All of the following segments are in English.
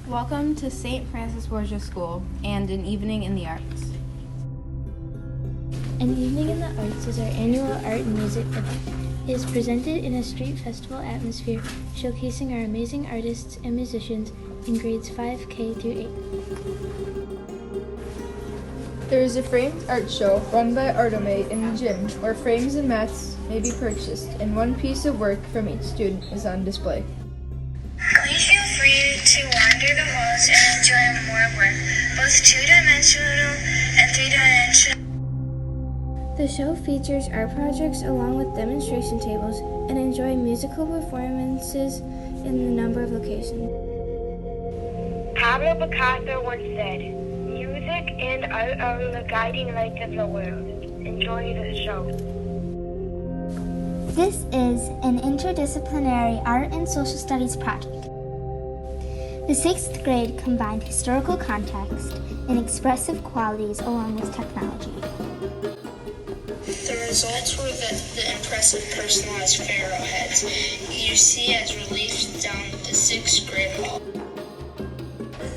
Welcome to St. Francis Borgia School and an Evening in the Arts. An Evening in the Arts is our annual art and music event. It is presented in a street festival atmosphere, showcasing our amazing artists and musicians in grades 5K through 8. There is a framed art show run by Artome in the gym where frames and mats may be purchased and one piece of work from each student is on display. Please feel free to wander the halls and enjoy more work, both two-dimensional and three-dimensional. The show features art projects along with demonstration tables and enjoy musical performances in a number of locations. Pablo Picasso once said, "Music and art are the guiding lights of the world." Enjoy the show. This is an interdisciplinary art and social studies project. The 6th grade combined historical context and expressive qualities along with technology. The results were the impressive personalized Pharaoh heads you see as reliefs down the 6th grade hall.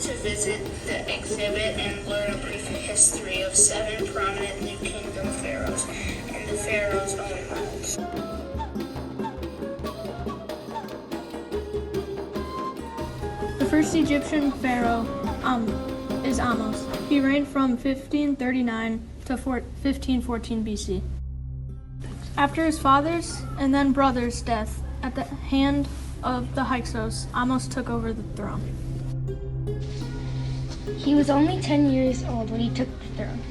To visit the exhibit and learn a brief history of 7 prominent New Kingdom pharaohs and the pharaoh's own models. The first Egyptian pharaoh is Amos. He reigned from 1539 to 1514 BC. After his father's and then brother's death at the hand of the Hyksos, Amos took over the throne. He was only 10 years old when he took the throne.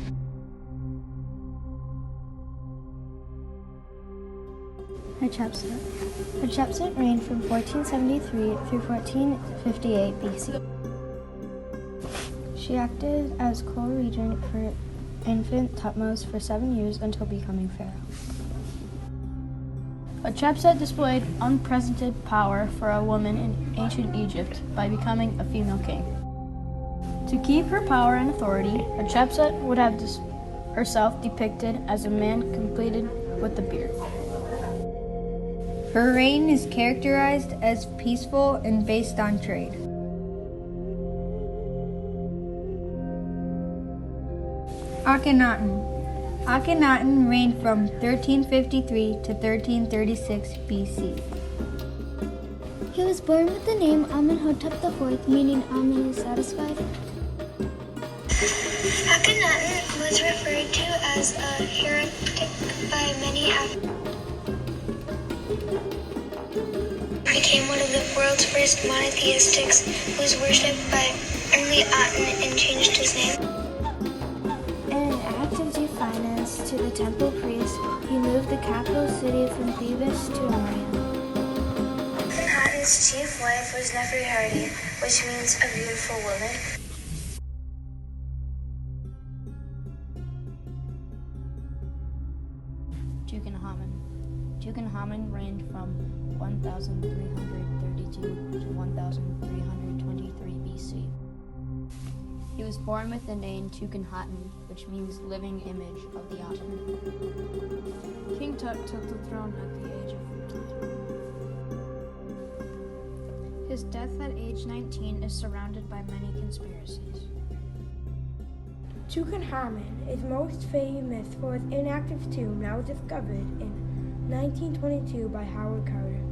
Chapstick reigned from 1473 through 1458 BC. She acted as co-regent for infant Thutmose for 7 years until becoming pharaoh. Chapstick displayed unprecedented power for a woman in ancient Egypt by becoming a female king. To keep her power and authority, Chapstick would have herself depicted as a man completed with a beard. Her reign is characterized as peaceful and based on trade. Akhenaten reigned from 1353 to 1336 BC. He was born with the name Amenhotep IV, meaning Amen is satisfied. Akhenaten was referred to as a heretic by many became one of the world's first monotheistics who was worshipped by only Aten and changed his name. In an act of defiance to the temple priest, he moved the capital city from Thebes to Orion. Akhenaten's chief wife was Nefertiti, which means a beautiful woman. Hammond reigned from 1332 to 1323 BC. He was born with the name Tutankhaten, which means living image of the Aten. King Tut took the throne at the age of 15. His death at age 19 is surrounded by many conspiracies. Tutankhamen is most famous for his inactive tomb that was discovered in 1922 by Howard Carter.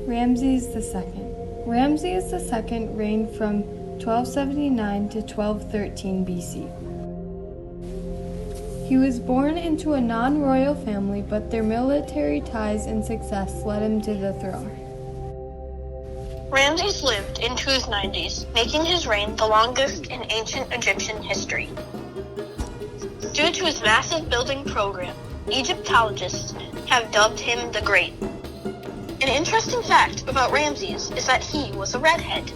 Ramses II. Ramses II reigned from 1279 to 1213 BC. He was born into a non-royal family, but their military ties and success led him to the throne. Ramses lived into his 90s, making his reign the longest in ancient Egyptian history. Due to his massive building program, Egyptologists have dubbed him the Great. An interesting fact about Ramses is that he was a redhead.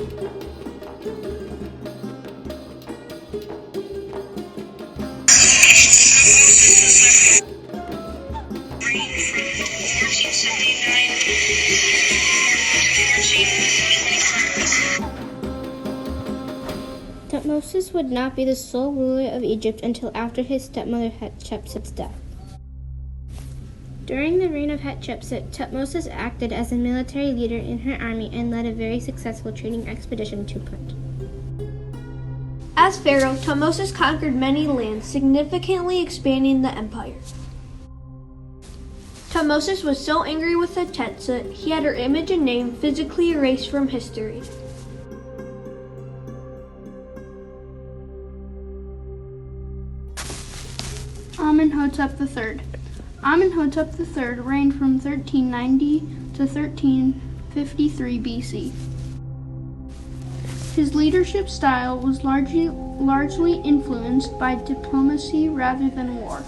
Thutmose would not be the sole ruler of Egypt until after his stepmother Hatshepsut's death. During the reign of Hatshepsut, Tutmosis acted as a military leader in her army and led a very successful trading expedition to Punt. As pharaoh, Tutmosis conquered many lands, significantly expanding the empire. Tutmosis was so angry with Hatshepsut, he had her image and name physically erased from history. Amenhotep III. Amenhotep III reigned from 1390 to 1353 BC. His leadership style was largely influenced by diplomacy rather than war.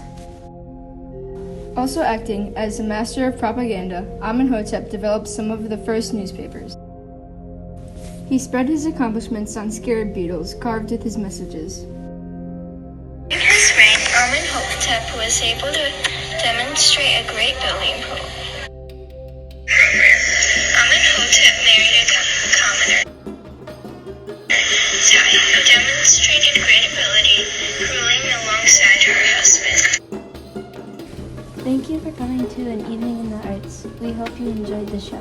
Also acting as a master of propaganda, Amenhotep developed some of the first newspapers. He spread his accomplishments on scarab beetles carved with his messages. In his reign, Amenhotep was able to demonstrate a great building program. Amenhotep married a commoner, who demonstrated great ability ruling alongside her husband. Thank you for coming to An Evening in the Arts. We hope you enjoyed the show.